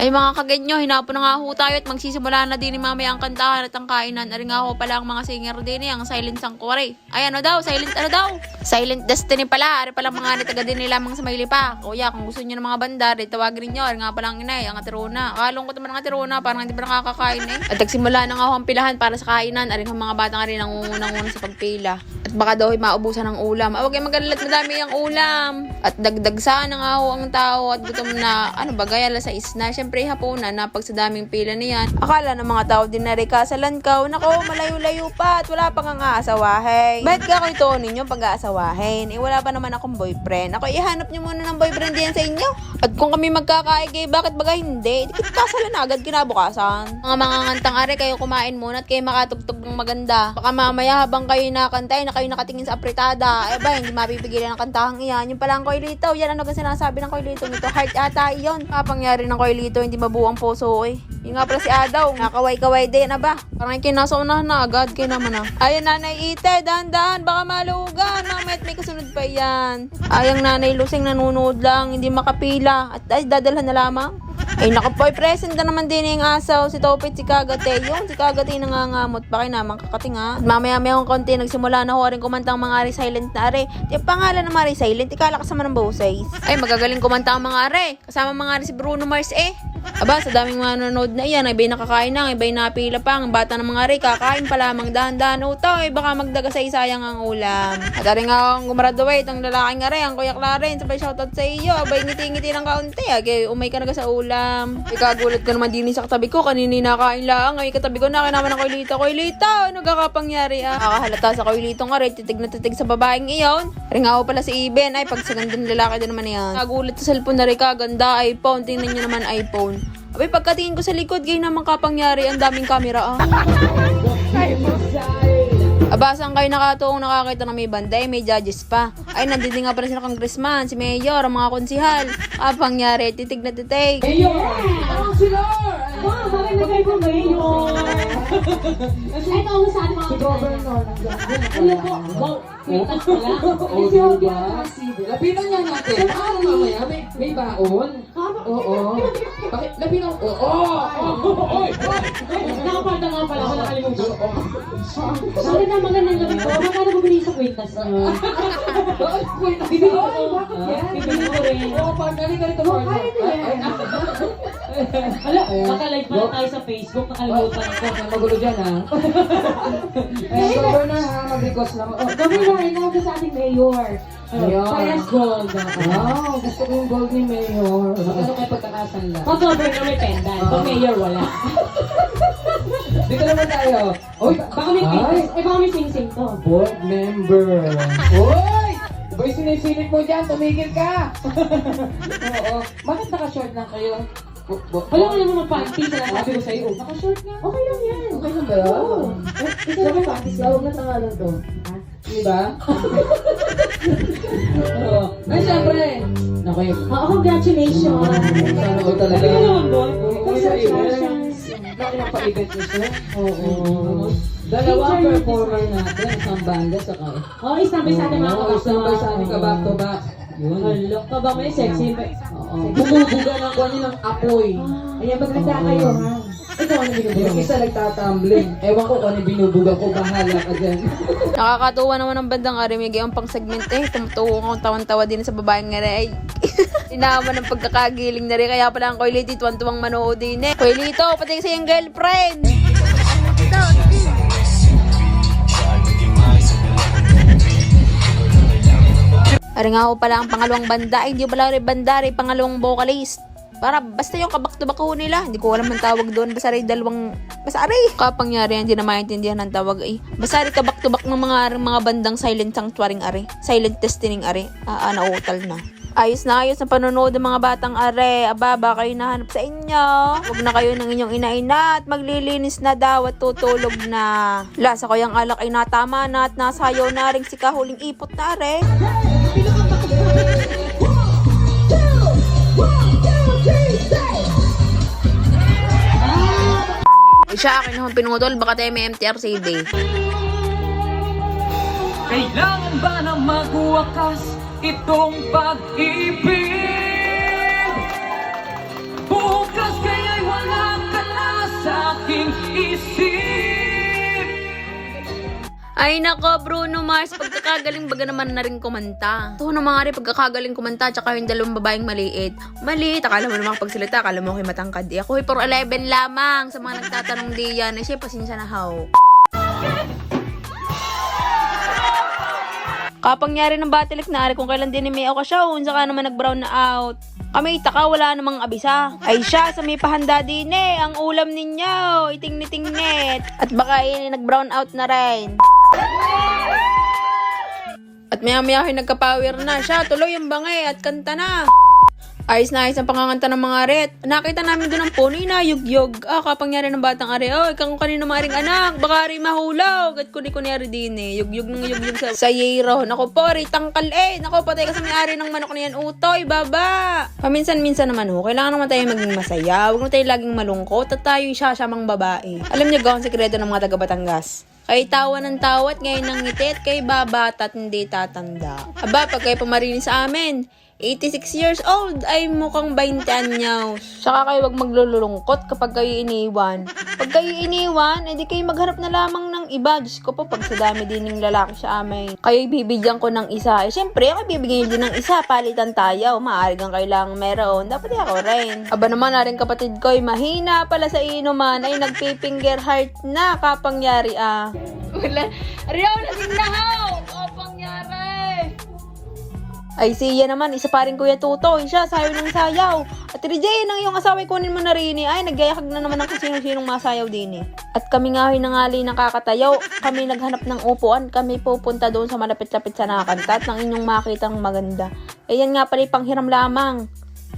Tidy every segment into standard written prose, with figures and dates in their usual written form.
Ay mga kaganyo, hinapon na nga ho tayo at magsisimula na din ni mamaya ang kantahan at ang kainan. Ari nga ho pala ang mga singer din ang Silent Sanctuary. Ay ano daw? Silent Destiny pala. Ari pala mga nitaga din nila mga sa Mailipa. Kuya, kung gusto niyo ng mga bandar, tawagin niyo. Ari nga pala ang inay, ang atirona. Akalong ko naman ang atirona, parang hindi pa nakakakain eh. At nagsimula na nga ho ang pilahan para sa kainan. Ari nga mga batang rin ang unang-una sa pagpila. At baka daw maubusan ng ulam. Huwag kayo magalit, madami ang ulam. At dagdag sana nga ho ang tao at gutom na, ano ba, gaya la sa isna. Siyempre hapunan na pag sa daming pila niyan. Akala ng mga tao din na rika sa lankaw. Nako, malayo-layo pa at wala pang ang aasawahin. Bakit ka ko ito ninyo pag-aasawahin? Eh wala pa naman akong boyfriend. Ako, ihanap nyo muna ng boyfriend diyan sa inyo. At kung kami magkakaigay, bakit baga hindi? Di kasalan na agad kinabukasan. Mga ngantang are, kayo kumain muna at kayo makatugtog ng maganda. Baka mamaya habang kayo nakantay na kayo nakatingin sa apritada. Eh ba, hindi mapipigilan ng kantahang iyan. Yung pala ang Koilito. Yan ano ba sinasabi ng Koilito nito? Heart ata iyon. Kapangyari ng Koilito, hindi mabuang puso eh. Yung nga pala si Adaw, nakaway-kaway din na ba? Parang kinasaunahan na agad, kayo naman ah. Ayan nanay Ite, dahan-dahan, baka malugan. Mamaya may kasunod pa yan. Ayang nanay Lusing nanunood lang, hindi makapila. At ay, dadalhan na lamang. Ay nakapoy, present na naman din yung asaw. Si Topit, si Kagate. Yung si Kagate nangangamot pa kayo naman kakating ha. Mamaya-maya kong konti, nagsimula na ho rin kumanta ang mga Silent na are. Di pangalan ng mga Silent, ikala kasama ng boses. Ay magagaling kumanta ang mga are. Kasama mga si Bruno Mars eh. Aba, sa daming mga nanonood na iyan, ay bay nakakain na, ay bay napila pa. Ang bata ng mga are, kakain pa lamang dahan-dahan utaw. Ay baka magdaga sa isayang ang ulam. At rin nga akong gumraduate, ang lalaking are, ang Kuya Claren. Sabay shoutout sa iyo. Abay ngiti-ngiti ng kaunti. Agay, umay ka na sa ulam. Ikagulat ka naman din sa katabi ko. Kanini nakain lang. Ay katabi ko na kinaman ng Koilito. Koilito, ano kakapangyari ah? Nakahalata sa Koilito nga rin. Titig na titig sa babaeng iyon. Ringa ko pala si Iben. Ay pag sa gandang lalaki din naman yan. Nagulat sa cellphone na rin ka. Ganda iPhone. Tingnan nyo naman iPhone. Abay pagkatingin ko sa likod, gay naman kapangyari. Ang daming kamera ah. Aba, saan kayo nakatuong nakakita na may banda may judges pa. Ay, nandito nga pala sila congressman, si mayor, ang mga konsihal. Pangyari, titig na titig. Mayor! Councilor! Wow, bakit na kayo po mayor? Ito ang sa ating mga Si Governor. Ano po? Wow, kwintas pala. Oo, diba? Lapinan niya natin. Paano mamaya? May baon? Oo. Bakit? Lapinan? Oo! Oy! Nakaparta nga pala, wala kalimutan. Bakit na magandang gabi po? Magkano po binili sa kwintas niyo? Bibili ko. Bakit yan? Bibili ko rin. Oo, pagdali ka rito, partner. Hala, naka-live pa tayo sa Facebook, nakalimutan ko. Magulo dyan, ha? Governor, ha? Mag-request lang. Governor, inawag sa ating mayor. Mayor. Parehas gold. Wow, gusto ko yung gold ni Mayor. Ano kayo pagkakasan lang? Pag governor may pendant, pag mayor wala. Dito naman tayo. Uy, Baka may kwintas, baka may sing-sing to. board member. Uy! Boy, sinisilip mo dyan. Tumigil ka. Oo. Bakit naka-short lang kayo? Wala ka naman mag-panty, sinasabi ko sa'yo. Naka-short nga. Okay lang yan. Okay lang ba? Oo. Ito naman panties ka. Huwag na tangalan to. Diba? Oo. Ay, syempre. Naku, Congratulations. sana ko talaga. Ano naman, boy? Oo, sa Congratulations. Nakapag-event niyo siya? Oo. Dalawang performer natin. Isang banda sa ka. Oh, isang sa ating mga kabak. Isang sa ating kabak to back. Yun. Hala, kabak may sexy. Oo. Bumubuga ng kanya ng apoy. Ayan, maganda kayo, ha? Ikaw ano binubuga Yung mo? isa nagtatumbling. Ewan ko kung ano binubuga ko. Bahala ka dyan. Nakakatuwa naman ang bandang are, may gayong pang segment eh. Tumutuwa akong tawan-tawa din sa babaeng nga ay. Inaman ng pagkakagiling na rin. Kaya pala ang Koilito, tuwan-tuwang manood din eh. Koilito, pati sa iyong girlfriend. Ari nga ako pala ang pangalawang banda. Ay, hindi pala rin banda rin pangalawang vocalist. Para basta yung kabak-to-bak ho nila. Hindi ko alam ang tawag doon. Basta rin dalawang... Basta rin. Kapangyari, hindi na maintindihan ang tawag ay. Basta rin kabak-to-bak ng mga bandang Silent Sanctuary are. Silent Destiny are. Nauutal na. Ayos na panonood ng mga batang are. Aba, baka kayo nahanap sa inyo. Huwag na kayo ng inyong ina-ina at maglilinis na daw at tutulog na. Lasa ko yung alak ay natama na at nasayaw na rin si kahuling ipot na are. Siya akin akong pinutol, baka tayo may MTRCB. Kailangan ba na magwakas itong pag-ibig? Bukas kailangan Ay nako, Bruno Mars, pagkakagaling baga naman na rin kumanta. Ito na mga rin, pagkakagaling kumanta, tsaka yung dalawang babaeng maliit. Maliit, akala mo naman pagsalita, akala mo ako'y matangkad. Ako'y for 11 lamang. Sa mga nagtatanong di yan, siya pasensya na how. Kapangyari ng Batilik na ari kung kailan din may okasyon, saka naman nag-brown na out. Kami itaka, wala namang abisa. Ay siya, sa may pahanda din ang ulam ninyo, iting-niting-net. At baka nag-brown out na rin. At maya-maya nagka-power na siya, tuloy ang bangay at kanta na. Ayos na ayos ang panganganta ng mga ret. Nakita namin doon ang pony na yugyog. Kapangyari ng batang are. Ikaw kanino maring anak. Baka rin mahulaw. At kuni-kunyari din Yugyog ng yugyog sa yero. Naku po, tangkal Naku, patay ka sa may-ari ng manok na yan. Utoy, baba. Paminsan-minsan naman kailangan naman tayo maging masaya. Huwag naman tayo laging malungkot at tayo isasamang babae. Alam niyo ang sekreto ng mga taga-Batangas? Kay tawa ng tawat, ngayon ng ngiti at kay babata at hindi tatanda. Aba, pag kayo pamarinis sa amin, 86 years old ay mukhang 20 anyaw. Saka kayo wag maglulungkot kapag kayo iniwan. Pag kayo iniwan, edi kayo maghanap na lamang ng iba. Diyos ko po, pag sa dami din ng lalaki sa amin, kayo bibigyan ko ng isa. Siyempre, ako bibigyan din ng isa. Palitan tayo. Maaari kang kailangang meron. Dapat ako rin. Aba naman, naring kapatid ko, mahina pala sa inuman. Ay nagpipinger heart na. Kapangyari Wala. Ariyaw na sinahaw. Kapangyari. Ay siya naman, isa pa rin Kuya Tutoy. Siya, sayaw ng sayaw. At Rijay, nang iyong asawa kunin mo na rin ay nagyayakag na naman ang sino-sinong masayaw din At kami nga nangali nakakatayaw. Kami naghanap ng upuan. Kami pupunta doon sa malapit-lapit sa nakakanta at nang inyong makitang maganda. Ayan nga pala panghiram lamang.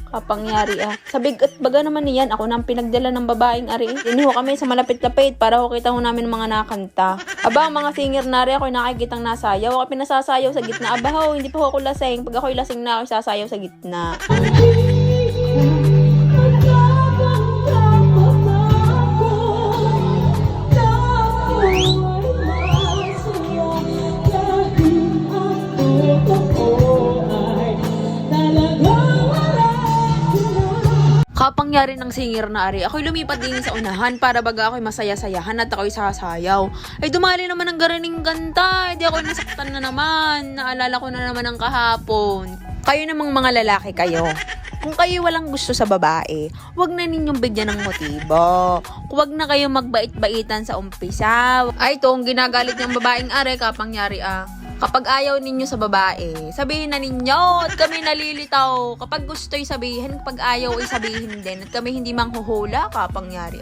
Kapangyari Sabig at baga naman niyan, ako nang pinagdala ng babaeng ari. Yan kami sa malapit-lapit para kita namin mga nakanta. Aba, mga singer na rin ako nakikitang nasayaw. Ako pinasasayaw sa gitna. Aba hindi pa ako lasing. Pag ako'y lasing na, ako sasayaw sa gitna. Kapangyari ng singer na ari. Ako'y lumipat din sa unahan para baga ako'y masaya-sayahan at ako'y sasayaw. Ay dumali naman ang garaning ganta. Hindi ako'y nasaktan na naman. Naalala ko na naman ang kahapon. Kayo namang mga lalaki kayo. Kung kayo walang gusto sa babae, huwag na ninyong bigyan ng motibo. Huwag na kayo magbait-baitan sa umpisa. Ay, ito ang ginagalit ng babaeng are, kapangyari Kapag ayaw ninyo sa babae, sabihin na ninyo at kami nalilitaw. Kapag gusto'y sabihin, kapag ayaw ay sabihin din. At kami hindi manghuhula, kapangyari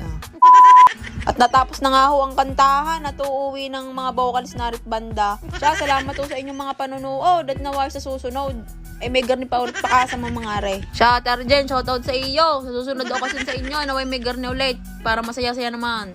At natapos na nga ang kantahan at uuwi ng mga vocals na rit banda. Siya, salamat sa inyong mga panunood at naway sa susunod. Ay may garni pa ulit pakasama mga are. Siya, Arjen, shoutout sa iyo. Sa susunod ako kasi sa inyo, naway may garni ulit para masaya-saya naman.